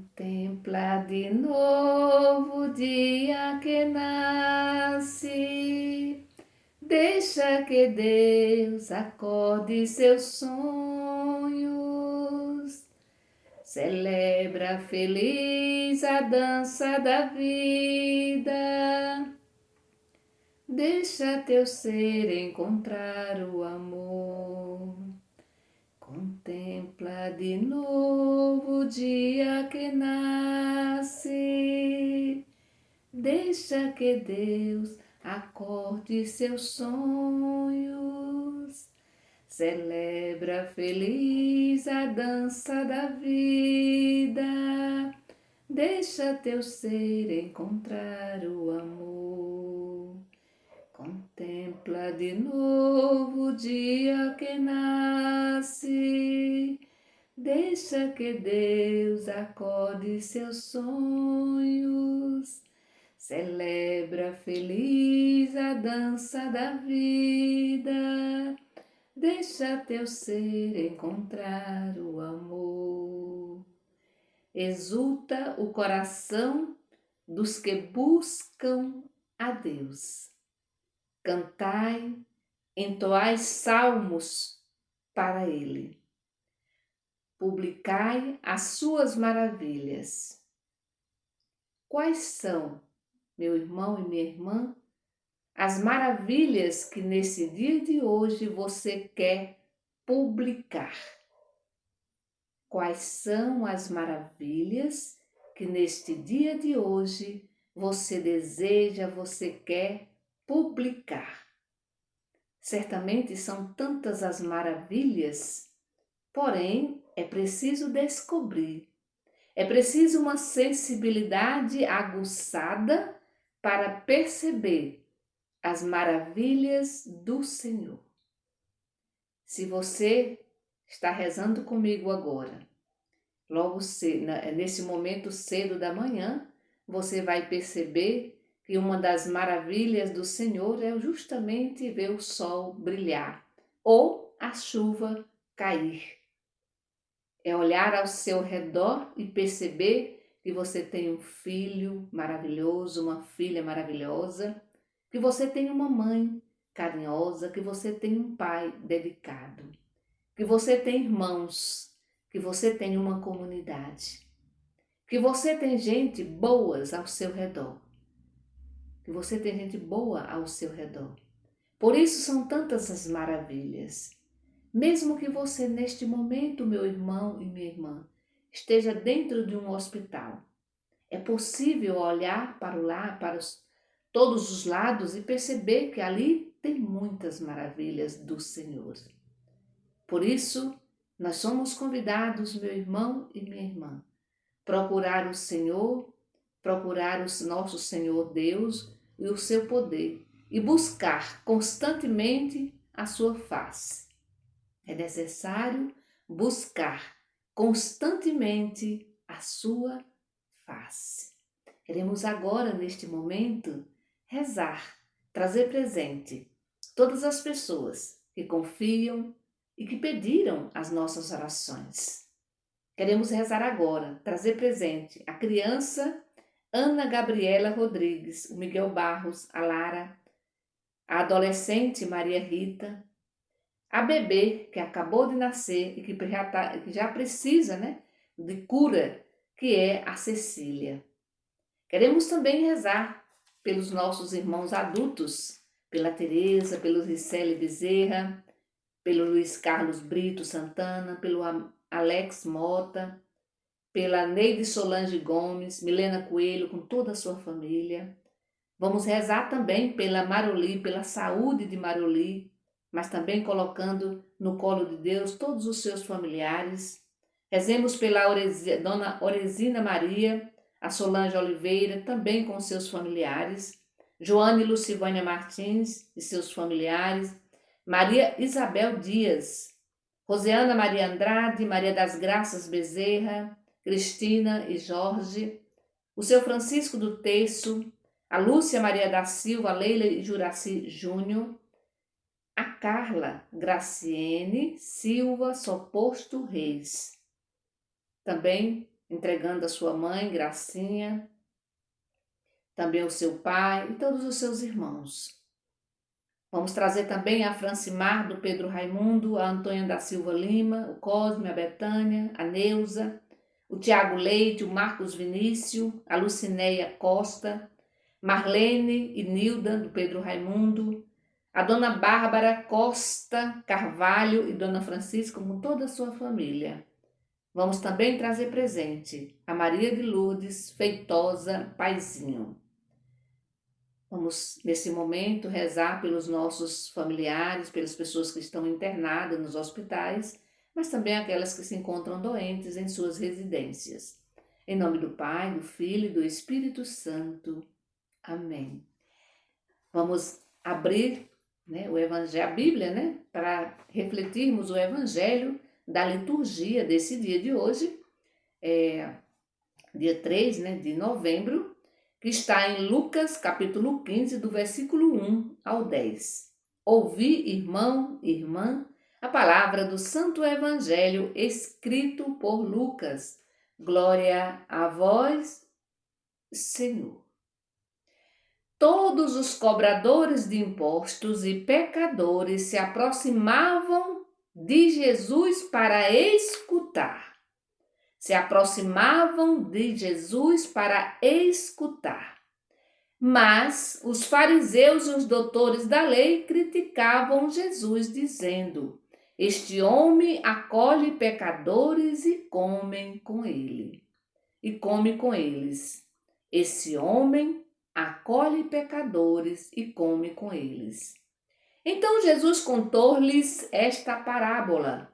Contempla de novo o dia que nasce, deixa que Deus acorde seus sonhos, celebra feliz a dança da vida, deixa teu ser encontrar o amor. Contempla de novo o dia que nasce, deixa que Deus acorde seus sonhos, celebra feliz a dança da vida, deixa teu ser encontrar o amor. Contempla de novo o dia que nasce, deixa que Deus acorde seus sonhos, celebra feliz a dança da vida, deixa teu ser encontrar o amor. Exulta o coração dos que buscam a Deus. Cantai, entoai salmos para Ele. Publicai as suas maravilhas. Quais são, meu irmão e minha irmã, as maravilhas que nesse dia de hoje você quer publicar? Quais são as maravilhas que neste dia de hoje você deseja, você quer publicar? Certamente são tantas as maravilhas, porém é preciso descobrir, é preciso uma sensibilidade aguçada para perceber as maravilhas do Senhor. Se você está rezando comigo agora, logo cedo, nesse momento cedo da manhã, você vai perceber que uma das maravilhas do Senhor é justamente ver o sol brilhar ou a chuva cair. É olhar ao seu redor e perceber que você tem um filho maravilhoso, uma filha maravilhosa, que você tem uma mãe carinhosa, que você tem um pai dedicado, que você tem irmãos, que você tem uma comunidade, que você tem gente boas ao seu redor, que você tem gente boa ao seu redor. Por isso são tantas as maravilhas. Mesmo que você neste momento, meu irmão e minha irmã, esteja dentro de um hospital, é possível olhar para todos os lados e perceber que ali tem muitas maravilhas do Senhor. Por isso, nós somos convidados, meu irmão e minha irmã, procurar o Senhor, procurar o nosso Senhor Deus e o seu poder e buscar constantemente a sua face. É necessário buscar constantemente a sua face. Queremos agora, neste momento, rezar, trazer presente todas as pessoas que confiam e que pediram as nossas orações. Queremos rezar agora, trazer presente a criança Ana Gabriela Rodrigues, o Miguel Barros, a Lara, a adolescente Maria Rita, a bebê que acabou de nascer e que já precisa, de cura, que é a Cecília. Queremos também rezar pelos nossos irmãos adultos, pela Tereza, pelo Ricelli Bezerra, pelo Luiz Carlos Brito Santana, pelo Alex Mota, pela Neide Solange Gomes, Milena Coelho, com toda a sua família. Vamos rezar também pela Maroli, pela saúde de Maroli, mas também colocando no colo de Deus todos os seus familiares. Rezemos pela Dona Oresina Maria, a Solange Oliveira, também com seus familiares, Joane Lucivânia Martins e seus familiares, Maria Isabel Dias, Rosiana Maria Andrade, Maria das Graças Bezerra, Cristina e Jorge, o seu Francisco do Terço, a Lúcia Maria da Silva, Leila e Juraci Júnior, a Carla Graciene Silva Soposto Reis. Também entregando a sua mãe, Gracinha, também o seu pai e todos os seus irmãos. Vamos trazer também a Francimar, do Pedro Raimundo, a Antônia da Silva Lima, o Cosme, a Betânia, a Neuza, o Tiago Leite, o Marcos Vinícius, a Lucinéia Costa, Marlene e Nilda, do Pedro Raimundo, a Dona Bárbara Costa Carvalho e Dona Francisca, com toda a sua família. Vamos também trazer presente a Maria de Lourdes Feitosa Paizinho. Vamos, nesse momento, rezar pelos nossos familiares, pelas pessoas que estão internadas nos hospitais, mas também aquelas que se encontram doentes em suas residências. Em nome do Pai, do Filho e do Espírito Santo. Amém. Vamos abrir, o Evangelho, a Bíblia, para refletirmos o Evangelho da liturgia desse dia de hoje, dia 3, de novembro, que está em Lucas, capítulo 15, do versículo 1 ao 10. Ouvi, irmão, irmã, a palavra do Santo Evangelho escrito por Lucas. Glória a vós, Senhor. Todos os cobradores de impostos e pecadores se aproximavam de Jesus para escutar. Mas os fariseus e os doutores da lei criticavam Jesus, dizendo: Este homem acolhe pecadores e come com eles. Esse homem acolhe pecadores e come com eles. Então Jesus contou-lhes esta parábola.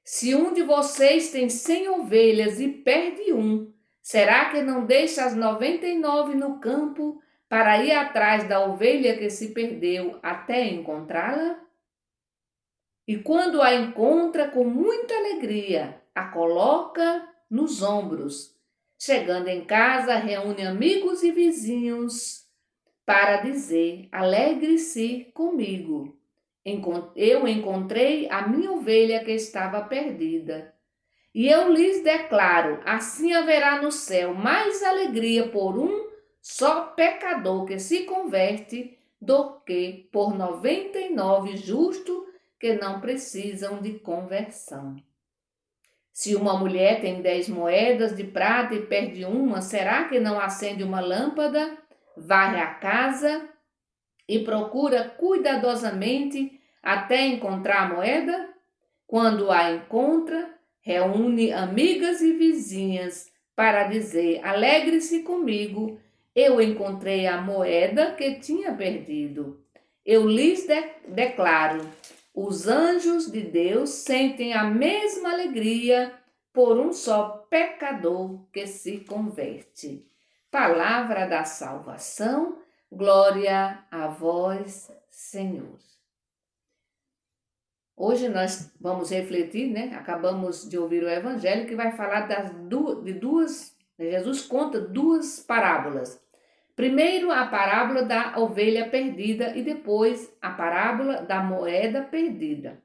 Se um de vocês tem 100 ovelhas e perde um, será que não deixa as 99 no campo para ir atrás da ovelha que se perdeu até encontrá-la? E quando a encontra com muita alegria, a coloca nos ombros. Chegando em casa, reúne amigos e vizinhos para dizer: alegre-se comigo. Eu encontrei a minha ovelha que estava perdida. E eu lhes declaro, assim haverá no céu mais alegria por um só pecador que se converte do que por 99 justos que não precisam de conversão. Se uma mulher tem 10 moedas de prata e perde uma, será que não acende uma lâmpada, varre a casa e procura cuidadosamente até encontrar a moeda? Quando a encontra, reúne amigas e vizinhas para dizer: alegre-se comigo, eu encontrei a moeda que tinha perdido. Eu lhes declaro, os anjos de Deus sentem a mesma alegria por um só pecador que se converte. Palavra da salvação, glória a vós, Senhor. Hoje nós vamos refletir, Acabamos de ouvir o Evangelho que vai falar de duas. Jesus conta duas parábolas. Primeiro, a parábola da ovelha perdida e depois a parábola da moeda perdida.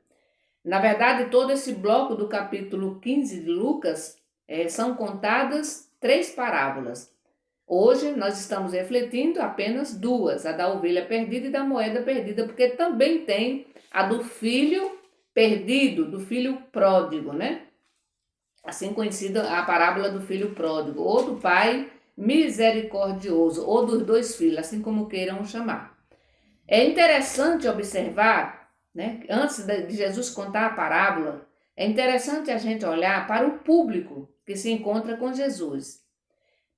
Na verdade, todo esse bloco do capítulo 15 de Lucas são contadas 3 parábolas. Hoje nós estamos refletindo apenas 2, a da ovelha perdida e da moeda perdida, porque também tem a do filho perdido, do filho pródigo, Assim conhecida a parábola do filho pródigo, ou do pai misericordioso, ou dos 2 filhos, assim como queiram chamar. É interessante observar, antes de Jesus contar a parábola, é interessante a gente olhar para o público que se encontra com Jesus.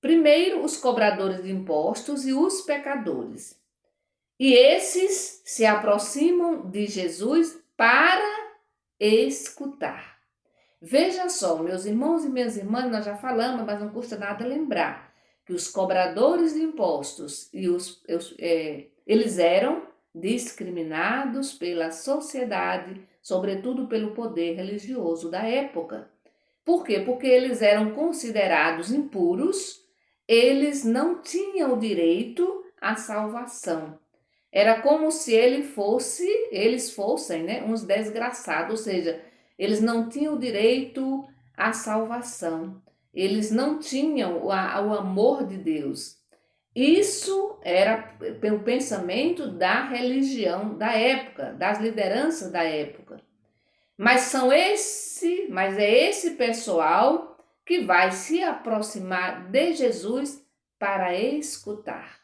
Primeiro, os cobradores de impostos e os pecadores. E esses se aproximam de Jesus para escutar. Veja só, meus irmãos e minhas irmãs, nós já falamos, mas não custa nada lembrar que os cobradores de impostos eles eram discriminados pela sociedade, sobretudo pelo poder religioso da época. Por quê? Porque eles eram considerados impuros, eles não tinham direito à salvação. Era como se eles fossem uns desgraçados, ou seja, eles não tinham direito à salvação. eles não tinham o amor de Deus. Isso era pelo pensamento da religião da época, das lideranças da época. Mas é esse pessoal que vai se aproximar de Jesus para escutar.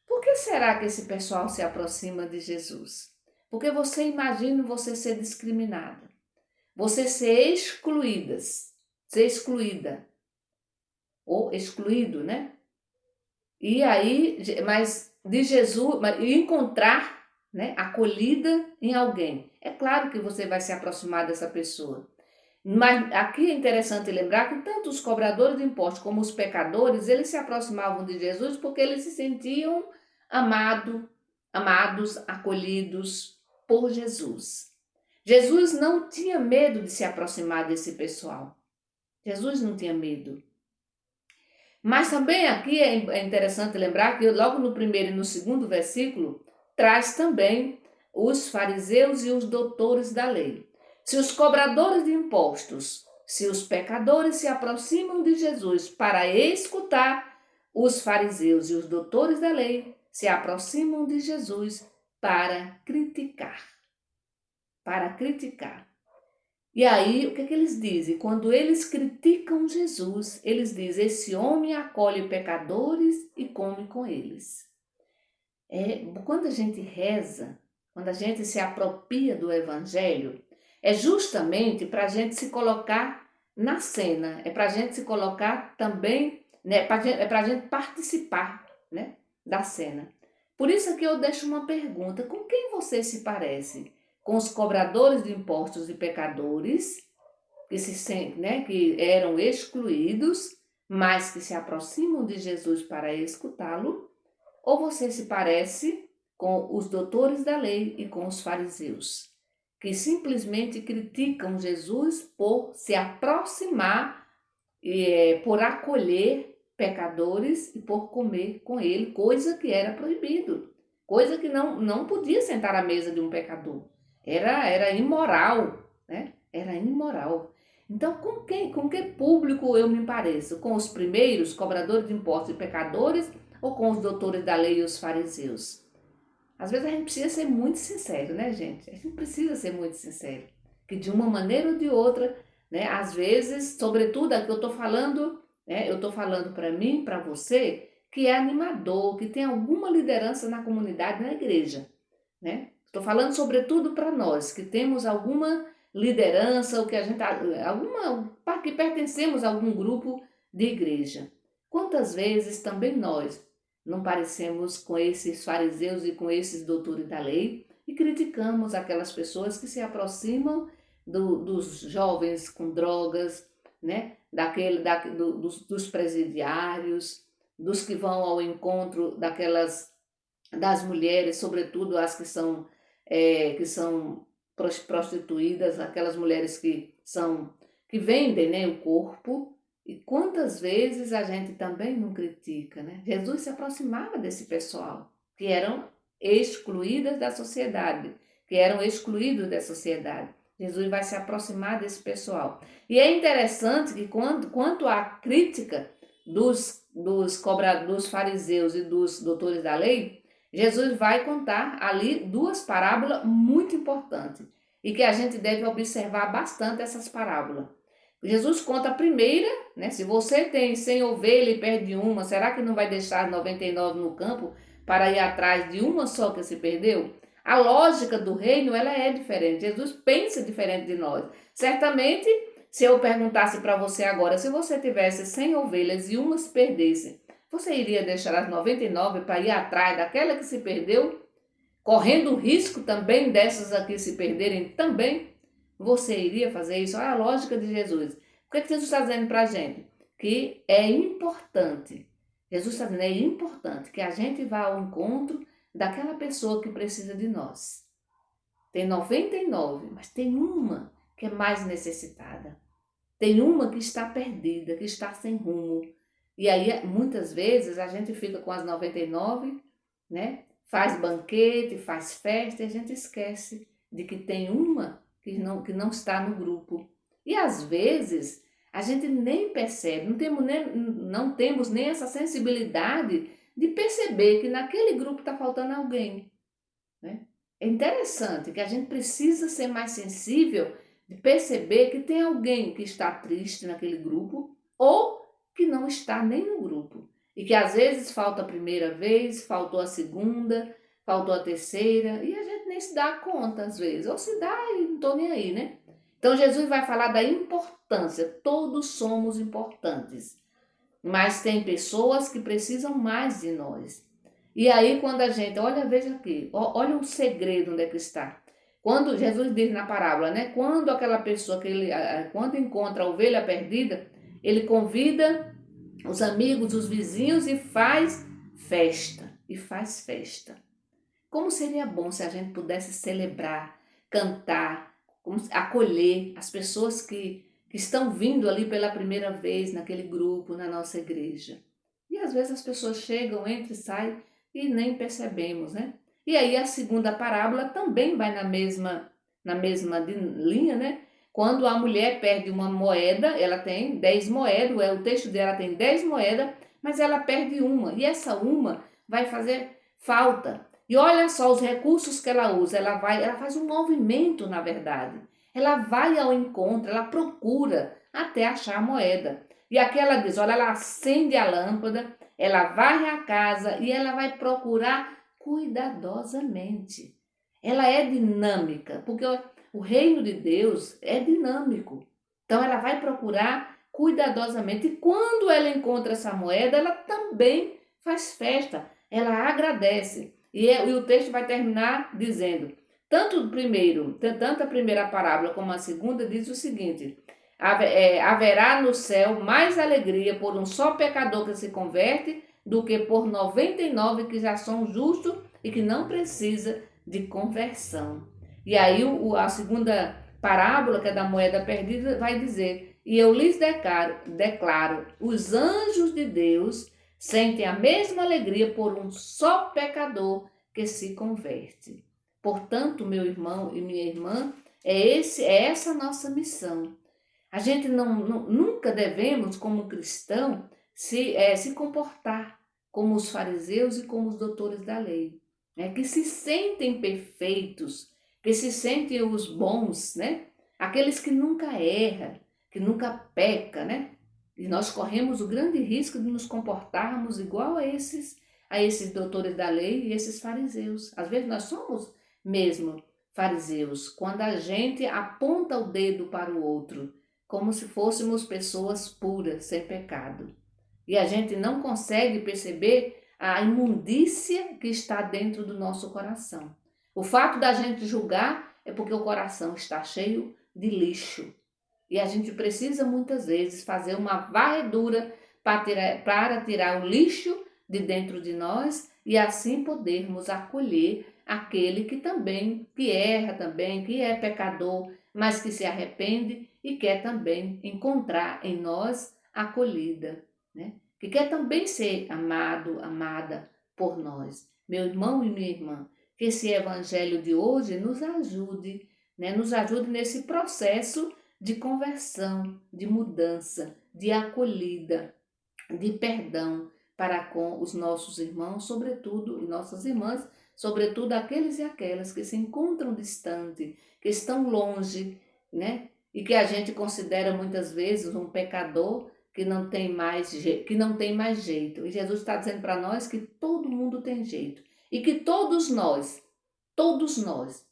Por que será que esse pessoal se aproxima de Jesus? Porque você imagina você ser discriminada, você ser excluída ou excluído, né? E aí, mas de Jesus, e encontrar, né, acolhida em alguém. É claro que você vai se aproximar dessa pessoa. Mas aqui é interessante lembrar que tanto os cobradores de impostos como os pecadores, eles se aproximavam de Jesus porque eles se sentiam amados, acolhidos por Jesus. Jesus não tinha medo de se aproximar desse pessoal. Jesus não tinha medo. Mas também aqui é interessante lembrar que logo no primeiro e no segundo versículo traz também os fariseus e os doutores da lei. Se os cobradores de impostos, se os pecadores se aproximam de Jesus para escutar, os fariseus e os doutores da lei se aproximam de Jesus para criticar. Para criticar. E aí, o que é que eles dizem? Quando eles criticam Jesus, eles dizem: esse homem acolhe pecadores e come com eles. Quando a gente reza, quando a gente se apropria do Evangelho, é justamente para a gente se colocar na cena, é para a gente se colocar também, né, é para a gente participar, né, da cena. Por isso que eu deixo uma pergunta: com quem você se parece? Com os cobradores de impostos e pecadores, que se sentem, né, que eram excluídos, mas que se aproximam de Jesus para escutá-lo? Ou você se parece com os doutores da lei e com os fariseus, que simplesmente criticam Jesus por se aproximar, por acolher pecadores e por comer com ele, coisa que era proibido, coisa que não podia sentar à mesa de um pecador. Era imoral, né? Era imoral. Então, com que público eu me pareço? Com os primeiros, cobradores de impostos e pecadores, ou com os doutores da lei e os fariseus? Às vezes a gente precisa ser muito sincero, né, gente? A gente precisa ser muito sincero. Que de uma maneira ou de outra, né, às vezes, sobretudo aqui eu estou falando para mim, para você, que é animador, que tem alguma liderança na comunidade, na igreja, né? Estou falando sobretudo para nós, que temos alguma liderança, ou que que pertencemos a algum grupo de igreja. Quantas vezes também nós não parecemos com esses fariseus e com esses doutores da lei e criticamos aquelas pessoas que se aproximam dos jovens com drogas, né? Dos presidiários, dos que vão ao encontro das mulheres, sobretudo as que são prostituídas, aquelas mulheres que vendem, né, o corpo. E quantas vezes a gente também não critica, né? Jesus se aproximava desse pessoal que eram excluídas da sociedade, que eram excluídos da sociedade. Jesus vai se aproximar desse pessoal. E é interessante que quanto à crítica dos fariseus e dos doutores da lei, Jesus vai contar ali duas parábolas muito importantes e que a gente deve observar bastante essas parábolas. Jesus conta a primeira, né? Se você tem 100 ovelhas e perde uma, será que não vai deixar 99 no campo para ir atrás de uma só que se perdeu? A lógica do reino, ela é diferente. Jesus pensa diferente de nós. Certamente, se eu perguntasse para você agora, se você tivesse 100 ovelhas e uma se perdesse, você iria deixar as 99 para ir atrás daquela que se perdeu, correndo o risco também dessas aqui se perderem também? Você iria fazer isso? Olha a lógica de Jesus. O que Jesus está dizendo para a gente? Que é importante. Jesus está dizendo, é importante que a gente vá ao encontro daquela pessoa que precisa de nós. Tem 99, mas tem uma que é mais necessitada. Tem uma que está perdida, que está sem rumo. E aí, muitas vezes, a gente fica com as 99, né? Faz banquete, faz festa, e a gente esquece de que tem uma que não está no grupo. E às vezes A gente nem percebe, não temos nem essa sensibilidade de perceber que naquele grupo está faltando alguém, né? É interessante que a gente precisa ser mais sensível de perceber que tem alguém que está triste naquele grupo ou que não está nem no grupo. E que às vezes falta a primeira vez, faltou a segunda, faltou a terceira, e a gente nem se dá conta às vezes, ou se dá e não estou nem aí, né? Então Jesus vai falar da importância, todos somos importantes, mas tem pessoas que precisam mais de nós. E aí quando a gente, olha, veja aqui, olha o segredo onde é que está. Quando Jesus diz na parábola, né? Quando aquela pessoa, quando encontra a ovelha perdida, ele convida os amigos, os vizinhos e faz festa. E faz festa. Como seria bom se a gente pudesse celebrar, cantar, acolher as pessoas que estão vindo ali pela primeira vez naquele grupo, na nossa igreja. E às vezes as pessoas chegam, entram e saem e nem percebemos, né? E aí a segunda parábola também vai na mesma linha, né? Quando a mulher perde uma moeda, ela tem 10 moedas, o texto dela tem 10 moedas, mas ela perde uma. E essa uma vai fazer falta. E olha só os recursos que ela usa, ela faz um movimento, na verdade. Ela vai ao encontro, ela procura até achar a moeda. E aqui ela diz, olha, ela acende a lâmpada, ela varre a casa e ela vai procurar cuidadosamente. Ela é dinâmica, porque o reino de Deus é dinâmico. Então ela vai procurar cuidadosamente. E quando ela encontra essa moeda, ela também faz festa, ela agradece. E o texto vai terminar dizendo, tanto a primeira parábola como a segunda diz o seguinte, haverá no céu mais alegria por um só pecador que se converte do que por 99 que já são justos e que não precisa de conversão. E aí a segunda parábola, que é da moeda perdida, vai dizer, e eu lhes declaro, os anjos de Deus sentem a mesma alegria por um só pecador que se converte. Portanto, meu irmão e minha irmã, é essa a nossa missão. A gente nunca devemos, como cristão, se comportar como os fariseus e como os doutores da lei, né? Que se sentem perfeitos, que se sentem os bons, né? Aqueles que nunca erram, que nunca pecam, né? E nós corremos o grande risco de nos comportarmos igual a esses doutores da lei e esses fariseus. Às vezes nós somos mesmo fariseus, quando a gente aponta o dedo para o outro, como se fôssemos pessoas puras, sem pecado. E a gente não consegue perceber a imundícia que está dentro do nosso coração. O fato da gente julgar é porque o coração está cheio de lixo. E a gente precisa muitas vezes fazer uma varredura para tirar o lixo de dentro de nós e assim podermos acolher aquele que erra também, que é pecador, mas que se arrepende e quer também encontrar em nós acolhida, né? Que quer também ser amado, amada por nós. Meu irmão e minha irmã, que esse evangelho de hoje nos ajude, né? Nos ajude nesse processo de conversão, de mudança, de acolhida, de perdão para com os nossos irmãos, sobretudo, e nossas irmãs, sobretudo aqueles e aquelas que se encontram distante, que estão longe, né? E que a gente considera muitas vezes um pecador que não tem mais jeito. E Jesus está dizendo para nós que todo mundo tem jeito e que todos nós,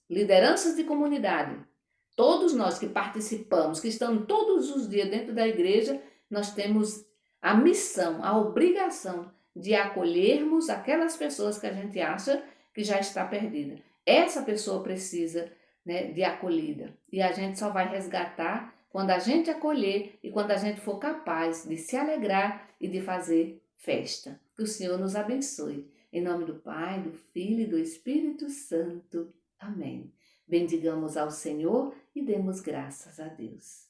lideranças de comunidade, todos nós que participamos, que estamos todos os dias dentro da igreja, nós temos a missão, a obrigação de acolhermos aquelas pessoas que a gente acha que já está perdida. Essa pessoa precisa, né, de acolhida. E a gente só vai resgatar quando a gente acolher e quando a gente for capaz de se alegrar e de fazer festa. Que o Senhor nos abençoe. Em nome do Pai, do Filho e do Espírito Santo. Amém. Bendigamos ao Senhor e demos graças a Deus.